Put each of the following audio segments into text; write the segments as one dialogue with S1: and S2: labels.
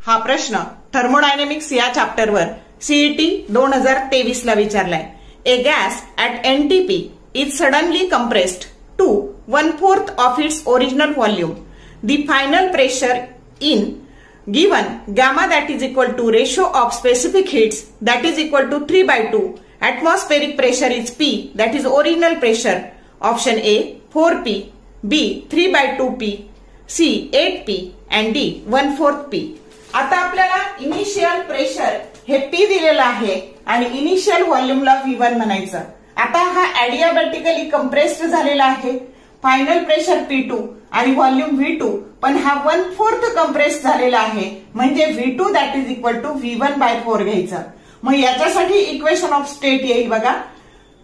S1: हा प्रश्न थर्मोडायनेमिक्स या चॅप्टरवर सीईटी 2023 ला विचारलाय. A gas at NTP is suddenly compressed to 1/4 of its original volume. The final pressure in given gamma that is equal to ratio of specific heats that is equal to 3/2. Atmospheric pressure is P, that is original pressure. Option A 4P, B 3/2P, C 8P and D 1/4 P. आता आपल्याला initial pressure हे P दिलेलं आहे आणि initial व्हॉल्यूमला V1 म्हणायचं. आता हा ॲडियाबॅटिकली compressed झालेला आहे. फायनल प्रेशर P2 आणि व्हॉल्यूम V2, पण हा 1/4 कंप्रेस झालेला आहे म्हणजे V2 that is equal to V1/4 घ्यायचं. मग याच्यासाठी इक्वेशन ऑफ स्टेट येईल बघा,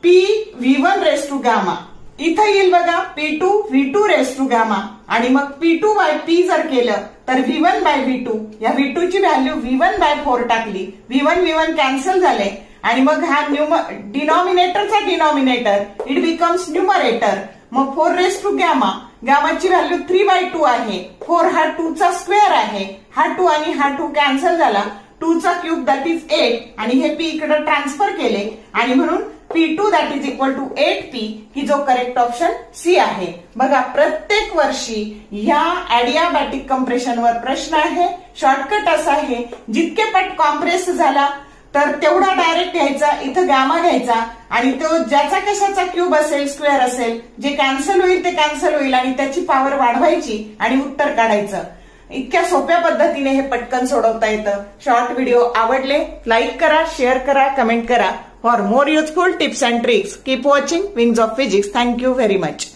S1: P V1 raise to gamma. इथं येईल बघा P2 V2 raise to gamma आणि मग P2/P जर केलं तर V1/V2. या V2 ची व्हॅल्यू V1/4 टाकली. V1 कॅन्सल झाले आणि मग हा डिनॉमिनेटरचा डिनॉमिनेटर इट बिकम्स न्यूमरेटर. मग 4 रेस टू गामा, गामाची व्हॅल्यू 3/2 आहे. 4 हा 2 चा स्क्वेअर आहे. हा 2 आणि हा 2 कॅन्सल झाला. 2 चा क्यूब दॅट इज 8 आणि हे P इकडे ट्रान्सफर केले आणि म्हणून P2 that is equal to 8P ही जो करेक्ट ऑप्शन C आहे. बघा प्रत्येक वर्षी या ॲडियाबॅटिक कंप्रेशनवर प्रश्न आहे. शॉर्टकट असा आहे, जितके पट कॉम्प्रेस झाला तर तेवढा डायरेक्ट घ्यायचा, इथं गामा घ्यायचा आणि तो ज्याचा कशाचा क्यूब असेल स्क्वेअर असेल, जे कॅन्सल होईल ते कॅन्सल होईल आणि त्याची पॉवर वाढवायची आणि उत्तर काढायचं. इतक्या सोप्या पद्धतीने हे पटकन सोडवता येतं. शॉर्ट व्हिडिओ आवडले लाईक करा, शेअर करा, कमेंट करा. For more useful tips and tricks keep watching wings of physics. Thank you very much.